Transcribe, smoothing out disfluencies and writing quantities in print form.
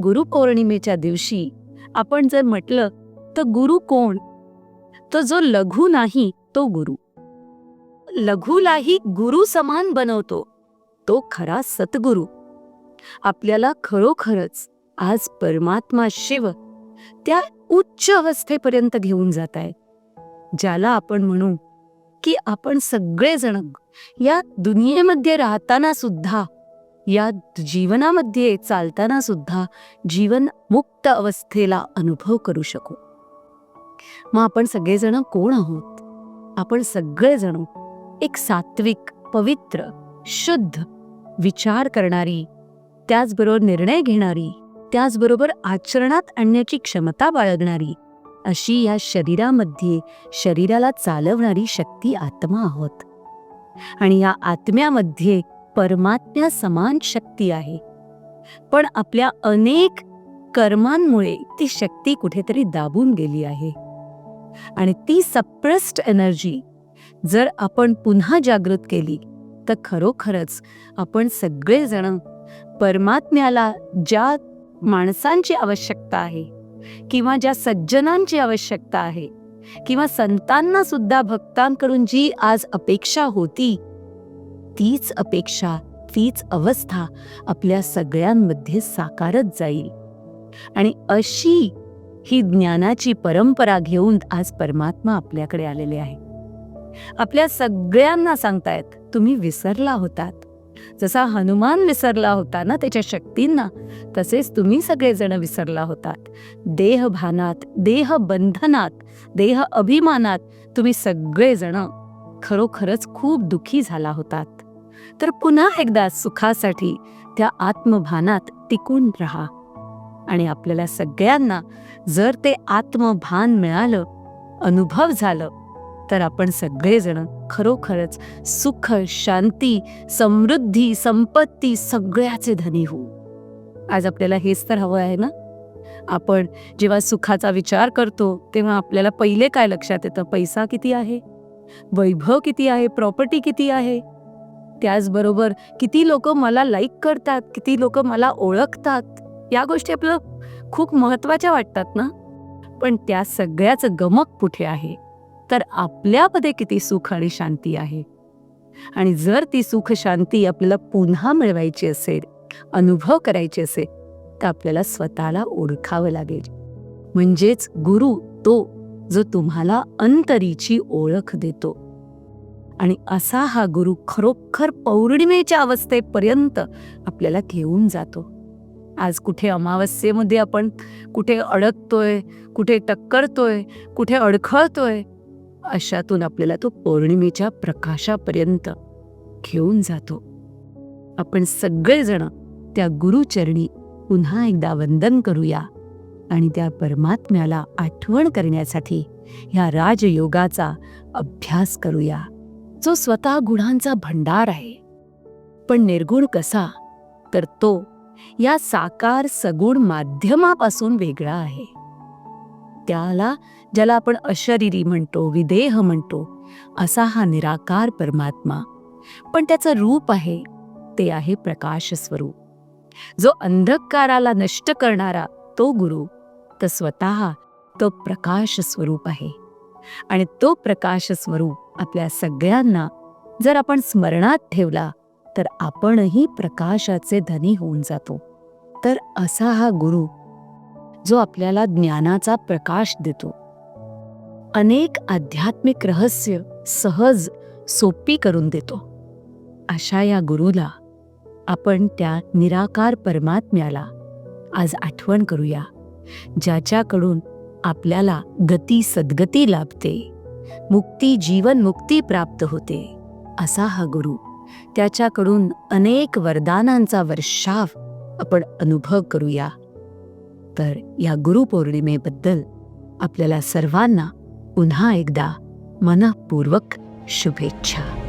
गुरुपौर्णिमेच्या दिवशी आपण जर म्हटलं तर गुरु कोण? तो जो लघु नाही तो गुरु. लघुलाही गुरु समान बनवतो तो खरा सद्गुरु. आपल्याला खरोखरच आज परमात्मा शिव त्या उच्च अवस्थेपर्यंत घेऊन जात आहे, ज्याला आपण म्हणू की आपण सगळेजण या दुनियेमध्ये राहताना सुद्धा, या जीवनामध्ये चालताना सुद्धा जीवन मुक्त अवस्थेला अनुभव करू शकू. मग आपण सगळेजण कोण आहोत? आपण सगळेजण एक सात्विक, पवित्र, शुद्ध विचार करणारी, त्याचबरोबर निर्णय घेणारी, त्याचबरोबर आचरणात आणण्याची क्षमता बाळगणारी अशी या शरीरामध्ये शरीराला चालवणारी शक्ती आत्मा आहोत. आणि या आत्म्यामध्ये परमात्म्या समान शक्ती आहे. पण आपल्या अनेक कर्मांमुळे ती शक्ती कुठेतरी दाबून गेली आहे. आणि ती सप्रेस्ड एनर्जी जर आपण पुन्हा जागृत केली तर खरोखरच आपण सगळेजण परमात्म्याला ज्या माणसांची आवश्यकता आहे, किंवा ज्या सज्जनांची आवश्यकता आहे, किंवा संतांना सुद्धा भक्तांकडून जी आज अपेक्षा होती, तीच अपेक्षा, तीच अवस्था आपल्या सगळ्यांमध्ये साकारत जाईल. आणि अशी ही ज्ञानाची परंपरा घेऊन आज परमात्मा आपल्याकडे आलेले आहे. आपल्या सगळ्यांना सांगतायत, तुम्ही विसरला होतात. जसा हनुमान विसरला होता ना त्याच्या शक्तींना, तसेच तुम्ही सगळेजण विसरला होतात. देहभानात, देहबंधनात, देह अभिमानात तुम्ही सगळेजण खरोखरच खूप दुःखी झाला होतात. तर पुन्हा एकदा सुखासाठी त्या आत्मभानात टिकून राहा. आणि आपल्याला सगळ्यांना जर ते आत्मभान मिळालं, अनुभव झालं, तर आपण सगळेजण खरोखरच सुख, शांती, समृद्धी, संपत्ती सगळ्याचे धनी होऊ. आज आपल्याला हेच तर हवं आहे ना. आपण जेव्हा सुखाचा विचार करतो तेव्हा आपल्याला पहिले काय लक्षात येतं? पैसा किती आहे, वैभव किती आहे, प्रॉपर्टी किती आहे, त्याचबरोबर किती लोक मला लाईक करतात, किती लोक मला ओळखतात. या गोष्टी आपल्याला खूप महत्त्वाच्या वाटतात ना. पण त्या सगळ्याचं गमक कुठे आहे? तर आपल्यामध्ये किती सुख आणि शांती आहे. आणि जर ती सुख शांती आपल्याला पुन्हा मिळवायची असेल, अनुभव करायचे असेल, तर आपल्याला स्वतःला ओळखावं लागेल. म्हणजेच गुरु तो जो तुम्हाला अंतरीची ओळख देतो. आणि असा हा गुरु खरोखर पौर्णिमेच्या अवस्थेपर्यंत आपल्याला घेऊन जातो. आज कुठे अमावस्येमध्ये आपण कुठे अडकतोय, कुठे टक्करतोय, कुठे अडखळतोय, अशातून आपल्याला तो पौर्णिमेच्या प्रकाशापर्यंत घेऊन जातो. आपण सगळेजण त्या गुरुचरणी पुन्हा एकदा वंदन करूया आणि त्या परमात्म्याला आठवण करण्यासाठी ह्या राजयोगाचा अभ्यास करूया, जो स्वतः गुणांचा भंडार आहे. पण निर्गुण कसा? तर तो या साकार सगुण माध्यमापासून वेगळा आहे. ज्याला आपण अशरीरी म्हणतो, विदेह म्हणतो, असा हा निराकार परमात्मा. पण त्याचं रूप आहे ते आहे प्रकाश स्वरूप. जो अंधकाराला नष्ट करणारा तो गुरु, तर स्वतः तो प्रकाश स्वरूप आहे. आणि तो प्रकाश स्वरूप आपल्या सगळ्यांना जर आपण स्मरणात ठेवला तर आपणही प्रकाशाचे धनी होऊन जातो. तर असा हा गुरु जो आपल्याला ज्ञानाचा प्रकाश देतो, अनेक आध्यात्मिक रहस्य सहज सोपी करून देतो, अशा या गुरुला आपण त्या निराकार परमात्म्याला आज आठवण करूया, ज्याच्याकडून आपल्याला गती सद्गती लाभते, मुक्ती, जीवन मुक्ती प्राप्त होते. असा हा गुरु, त्याच्याकडून अनेक वरदानांचा वर्षाव आपण अनुभव करूया. तर या गुरुपौर्णिमेबद्दल आपल्याला सर्वांना पुन्हा एकदा मनःपूर्वक शुभेच्छा.